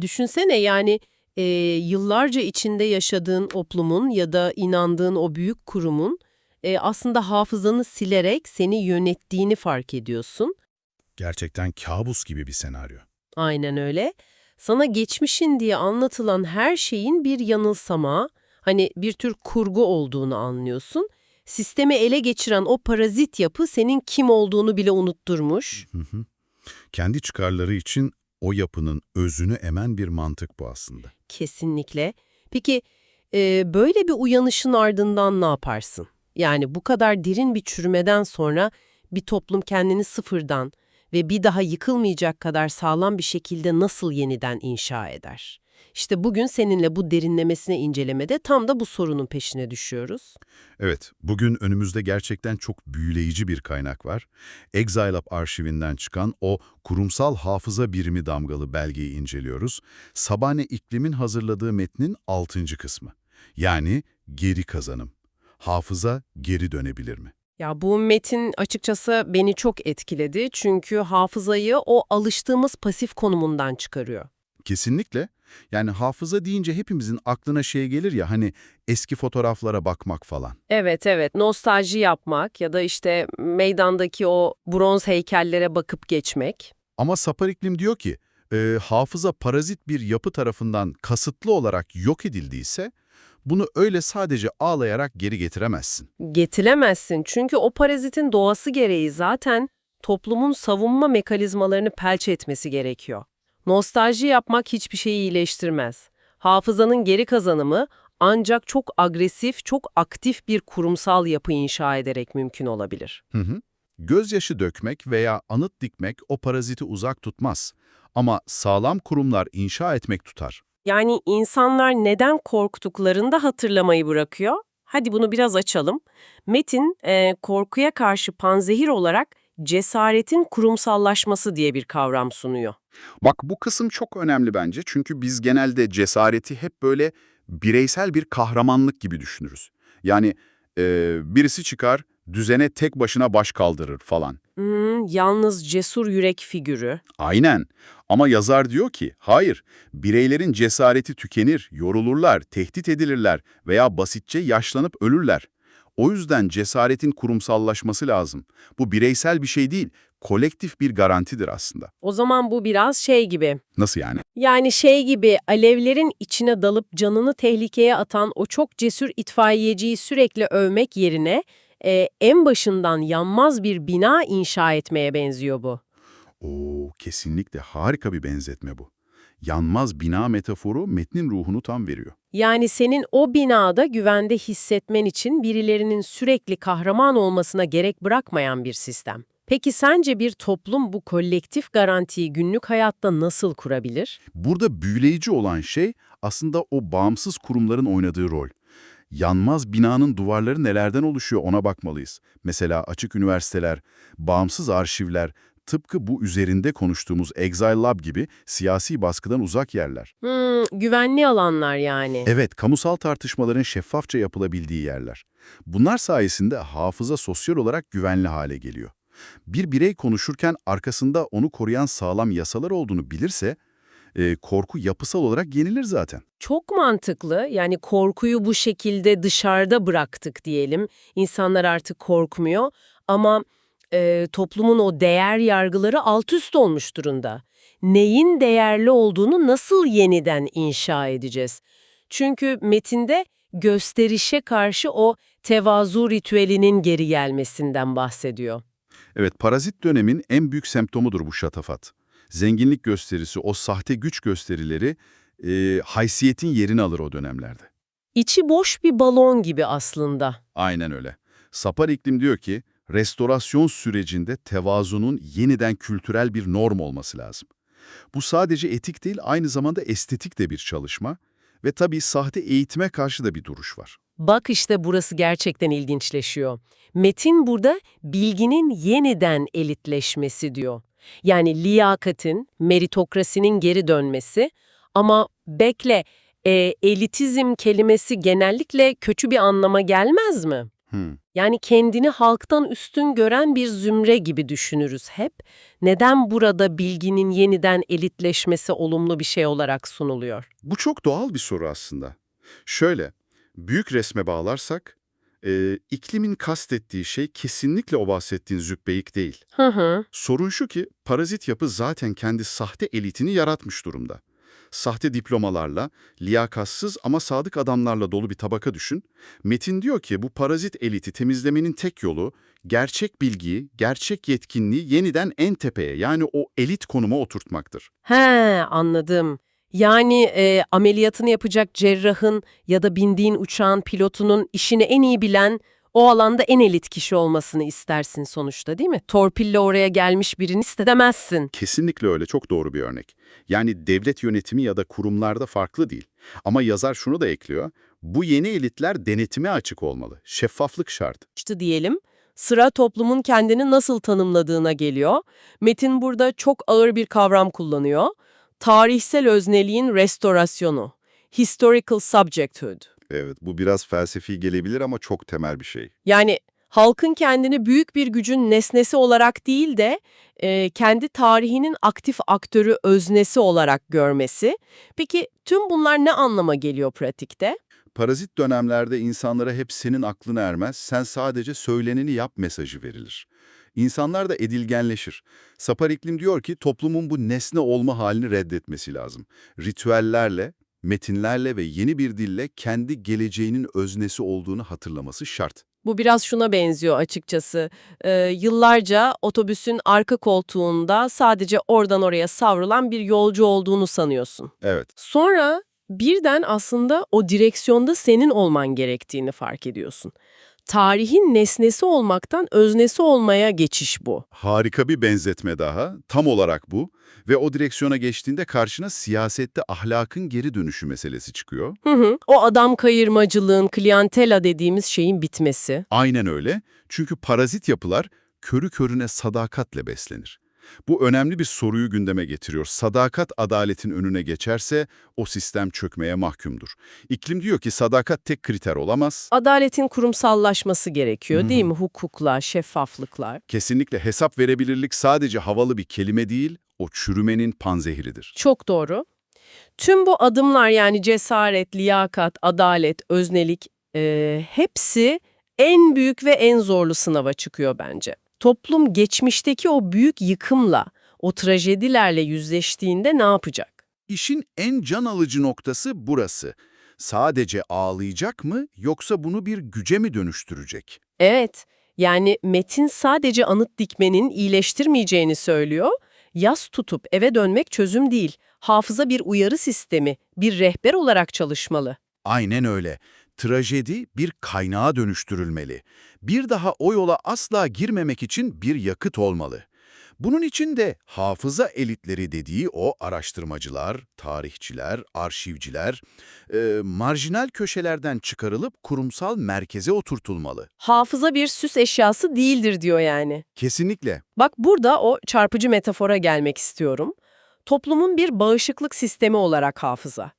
Düşünsene yani yıllarca içinde yaşadığın toplumun ya da inandığın o büyük kurumun aslında hafızanı silerek seni yönettiğini fark ediyorsun. Gerçekten kabus gibi bir senaryo. Aynen öyle. Sana geçmişin diye anlatılan her şeyin bir yanılsama, hani bir tür kurgu olduğunu anlıyorsun. Sistemi ele geçiren o parazit yapı senin kim olduğunu bile unutturmuş. Hı hı. Kendi çıkarları için o yapının özünü emen bir mantık bu aslında. Kesinlikle. Peki böyle bir uyanışın ardından ne yaparsın? Yani bu kadar derin bir çürümeden sonra bir toplum kendini sıfırdan ve bir daha yıkılmayacak kadar sağlam bir şekilde nasıl yeniden inşa eder? İşte bugün seninle bu derinlemesine incelemede tam da bu sorunun peşine düşüyoruz. Evet, bugün önümüzde gerçekten çok büyüleyici bir kaynak var. ExileUp arşivinden çıkan o kurumsal hafıza birimi damgalı belgeyi inceliyoruz. Sabane İklim'in hazırladığı metnin 6. kısmı. Yani geri kazanım. Hafıza geri dönebilir mi? Ya bu metin açıkçası beni çok etkiledi çünkü hafızayı o alıştığımız pasif konumundan çıkarıyor. Kesinlikle. Yani hafıza deyince hepimizin aklına şey gelir ya hani eski fotoğraflara bakmak falan. Evet, evet. Nostalji yapmak ya da işte meydandaki o bronz heykellere bakıp geçmek. Ama Sapar İklim diyor ki hafıza parazit bir yapı tarafından kasıtlı olarak yok edildiyse bunu öyle sadece ağlayarak geri getiremezsin. Getiremezsin çünkü o parazitin doğası gereği zaten toplumun savunma mekanizmalarını pelç etmesi gerekiyor. Nostalji yapmak hiçbir şeyi iyileştirmez. Hafızanın geri kazanımı ancak çok agresif, çok aktif bir kurumsal yapı inşa ederek mümkün olabilir. Hı hı. Gözyaşı dökmek veya anıt dikmek o paraziti uzak tutmaz. Ama sağlam kurumlar inşa etmek tutar. Yani insanlar neden korktuklarını da hatırlamayı bırakıyor. Hadi bunu biraz açalım. Metin, korkuya karşı panzehir olarak cesaretin kurumsallaşması diye bir kavram sunuyor. Bak bu kısım çok önemli bence çünkü biz genelde cesareti hep böyle bireysel bir kahramanlık gibi düşünürüz. Yani birisi çıkar, düzene tek başına baş kaldırır falan. Yalnız cesur yürek figürü. Aynen. Ama yazar diyor ki, hayır, bireylerin cesareti tükenir, yorulurlar, tehdit edilirler veya basitçe yaşlanıp ölürler. O yüzden cesaretin kurumsallaşması lazım. Bu bireysel bir şey değil, kolektif bir garantidir aslında. O zaman bu biraz şey gibi. Nasıl yani? Yani şey gibi alevlerin içine dalıp canını tehlikeye atan o çok cesur itfaiyeciyi sürekli övmek yerine en başından yanmaz bir bina inşa etmeye benziyor bu. Oo, kesinlikle harika bir benzetme bu. Yanmaz bina metaforu metnin ruhunu tam veriyor. Yani senin o binada güvende hissetmen için birilerinin sürekli kahraman olmasına gerek bırakmayan bir sistem. Peki sence bir toplum bu kolektif garantiyi günlük hayatta nasıl kurabilir? Burada büyüleyici olan şey aslında o bağımsız kurumların oynadığı rol. Yanmaz binanın duvarları nelerden oluşuyor ona bakmalıyız. Mesela açık üniversiteler, bağımsız arşivler, tıpkı bu üzerinde konuştuğumuz ExileLab gibi siyasi baskıdan uzak yerler. Güvenli alanlar yani. Evet, kamusal tartışmaların şeffafça yapılabildiği yerler. Bunlar sayesinde hafıza sosyal olarak güvenli hale geliyor. Bir birey konuşurken arkasında onu koruyan sağlam yasalar olduğunu bilirse, korku yapısal olarak yenilir zaten. Çok mantıklı. Yani korkuyu bu şekilde dışarıda bıraktık diyelim. İnsanlar artık korkmuyor ama toplumun o değer yargıları alt üst olmuş durumda. Neyin değerli olduğunu nasıl yeniden inşa edeceğiz? Çünkü metinde gösterişe karşı o tevazu ritüelinin geri gelmesinden bahsediyor. Evet, parazit dönemin en büyük semptomudur bu şatafat. Zenginlik gösterisi, o sahte güç gösterileri haysiyetin yerini alır o dönemlerde. İçi boş bir balon gibi aslında. Aynen öyle. Sapar İklim diyor ki, restorasyon sürecinde tevazunun yeniden kültürel bir norm olması lazım. Bu sadece etik değil, aynı zamanda estetik de bir çalışma ve tabii sahte eğitime karşı da bir duruş var. Bak işte burası gerçekten ilginçleşiyor. Metin burada bilginin yeniden elitleşmesi diyor. Yani liyakatin, meritokrasinin geri dönmesi ama bekle, elitizm kelimesi genellikle kötü bir anlama gelmez mi? Yani kendini halktan üstün gören bir zümre gibi düşünürüz hep. Neden burada bilginin yeniden elitleşmesi olumlu bir şey olarak sunuluyor? Bu çok doğal bir soru aslında. Şöyle, büyük resme bağlarsak, iklimin kastettiği şey kesinlikle o bahsettiğin züppeyik değil. Hı hı. Sorun şu ki, parazit yapı zaten kendi sahte elitini yaratmış durumda. Sahte diplomalarla, liyakatsız ama sadık adamlarla dolu bir tabaka düşün. Metin diyor ki bu parazit eliti temizlemenin tek yolu, gerçek bilgiyi, gerçek yetkinliği yeniden en tepeye, yani o elit konuma oturtmaktır. He, anladım. Yani ameliyatını yapacak cerrahın ya da bindiğin uçağın pilotunun işini en iyi bilen, o alanda en elit kişi olmasını istersin sonuçta, değil mi? Torpille oraya gelmiş birini istemezsin. Kesinlikle öyle, çok doğru bir örnek. Yani devlet yönetimi ya da kurumlarda farklı değil. Ama yazar şunu da ekliyor, bu yeni elitler denetime açık olmalı, şeffaflık şart. İşte diyelim, sıra toplumun kendini nasıl tanımladığına geliyor. Metin burada çok ağır bir kavram kullanıyor. Tarihsel özneliğin restorasyonu. Historical subjecthood. Evet, bu biraz felsefi gelebilir ama çok temel bir şey. Yani halkın kendini büyük bir gücün nesnesi olarak değil de kendi tarihinin aktif aktörü, öznesi olarak görmesi. Peki tüm bunlar ne anlama geliyor pratikte? Parazit dönemlerde insanlara hep senin aklına ermez, sen sadece söyleneni yap mesajı verilir. İnsanlar da edilgenleşir. Sapar İklim diyor ki toplumun bu nesne olma halini reddetmesi lazım. Ritüellerle, metinlerle ve yeni bir dille kendi geleceğinin öznesi olduğunu hatırlaması şart. Bu biraz şuna benziyor açıkçası. Yıllarca otobüsün arka koltuğunda sadece oradan oraya savrulan bir yolcu olduğunu sanıyorsun. Evet. Sonra birden aslında o direksiyonda senin olman gerektiğini fark ediyorsun. Tarihin nesnesi olmaktan öznesi olmaya geçiş bu. Harika bir benzetme daha. Tam olarak bu. Ve o direksiyona geçtiğinde karşına siyasette ahlakın geri dönüşü meselesi çıkıyor. Hı hı. O adam kayırmacılığın, kliantela dediğimiz şeyin bitmesi. Aynen öyle. Çünkü parazit yapılar körü körüne sadakatle beslenir. Bu önemli bir soruyu gündeme getiriyor. Sadakat adaletin önüne geçerse o sistem çökmeye mahkumdur. İklim diyor ki sadakat tek kriter olamaz. Adaletin kurumsallaşması gerekiyor, değil mi? Hukukla, şeffaflıkla. Kesinlikle hesap verebilirlik sadece havalı bir kelime değil, o çürümenin panzehiridir. Çok doğru. Tüm bu adımlar yani cesaret, liyakat, adalet, öznelik hepsi en büyük ve en zorlu sınava çıkıyor bence. Toplum geçmişteki o büyük yıkımla, o trajedilerle yüzleştiğinde ne yapacak? İşin en can alıcı noktası burası. Sadece ağlayacak mı yoksa bunu bir güce mi dönüştürecek? Evet, yani Metin sadece anıt dikmenin iyileştirmeyeceğini söylüyor. Yas tutup eve dönmek çözüm değil. Hafıza bir uyarı sistemi, bir rehber olarak çalışmalı. Aynen öyle. Trajedi bir kaynağa dönüştürülmeli. Bir daha o yola asla girmemek için bir yakıt olmalı. Bunun için de hafıza elitleri dediği o araştırmacılar, tarihçiler, arşivciler, marjinal köşelerden çıkarılıp kurumsal merkeze oturtulmalı. Hafıza bir süs eşyası değildir diyor yani. Kesinlikle. Bak burada o çarpıcı metafora gelmek istiyorum. Toplumun bir bağışıklık sistemi olarak hafıza.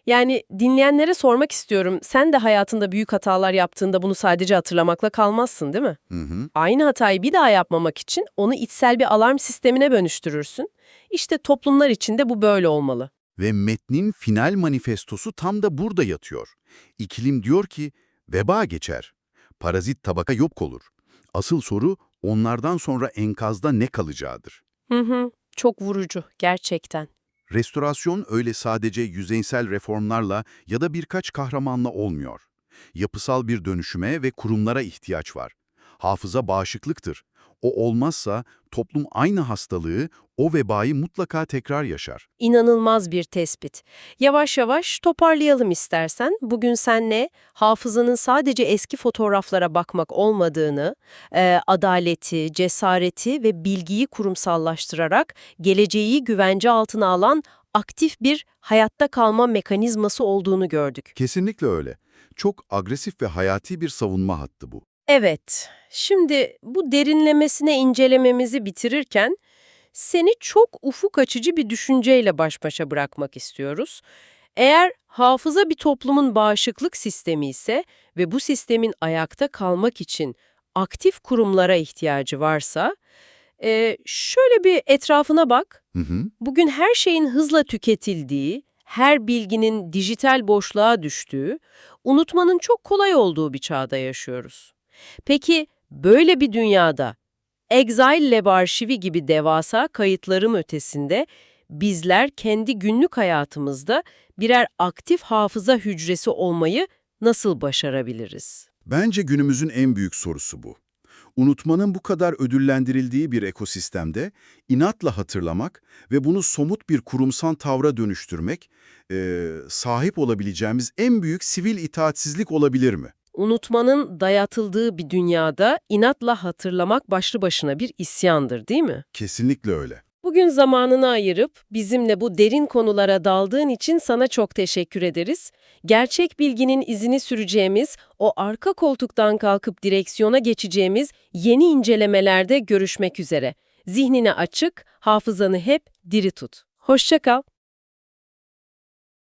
Yani dinleyenlere sormak istiyorum, sen de hayatında büyük hatalar yaptığında bunu sadece hatırlamakla kalmazsın, değil mi? Hı hı. Aynı hatayı bir daha yapmamak için onu içsel bir alarm sistemine dönüştürürsün. İşte toplumlar için de bu böyle olmalı. Ve metnin final manifestosu tam da burada yatıyor. İklim diyor ki, veba geçer, parazit tabaka yok olur. Asıl soru onlardan sonra enkazda ne kalacağıdır. Hı hı, çok vurucu gerçekten. Restorasyon öyle sadece yüzeysel reformlarla ya da birkaç kahramanla olmuyor. Yapısal bir dönüşüme ve kurumlara ihtiyaç var. Hafıza bağışıklıktır. O olmazsa toplum aynı hastalığı, o vebayı mutlaka tekrar yaşar. İnanılmaz bir tespit. Yavaş yavaş toparlayalım istersen. Bugün senle hafızanın sadece eski fotoğraflara bakmak olmadığını, adaleti, cesareti ve bilgiyi kurumsallaştırarak geleceği güvence altına alan aktif bir hayatta kalma mekanizması olduğunu gördük. Kesinlikle öyle. Çok agresif ve hayati bir savunma hattı bu. Evet, şimdi bu derinlemesine incelememizi bitirirken seni çok ufuk açıcı bir düşünceyle baş başa bırakmak istiyoruz. Eğer hafıza bir toplumun bağışıklık sistemi ise ve bu sistemin ayakta kalmak için aktif kurumlara ihtiyacı varsa, şöyle bir etrafına bak. Hı hı. Bugün her şeyin hızla tüketildiği, her bilginin dijital boşluğa düştüğü, unutmanın çok kolay olduğu bir çağda yaşıyoruz. Peki böyle bir dünyada Exile Lab arşivi gibi devasa kayıtlarım ötesinde bizler kendi günlük hayatımızda birer aktif hafıza hücresi olmayı nasıl başarabiliriz? Bence günümüzün en büyük sorusu bu. Unutmanın bu kadar ödüllendirildiği bir ekosistemde inatla hatırlamak ve bunu somut bir kurumsal tavra dönüştürmek sahip olabileceğimiz en büyük sivil itaatsizlik olabilir mi? Unutmanın dayatıldığı bir dünyada inatla hatırlamak başlı başına bir isyandır, değil mi? Kesinlikle öyle. Bugün zamanını ayırıp bizimle bu derin konulara daldığın için sana çok teşekkür ederiz. Gerçek bilginin izini süreceğimiz, o arka koltuktan kalkıp direksiyona geçeceğimiz yeni incelemelerde görüşmek üzere. Zihnini açık, hafızanı hep diri tut. Hoşça kal.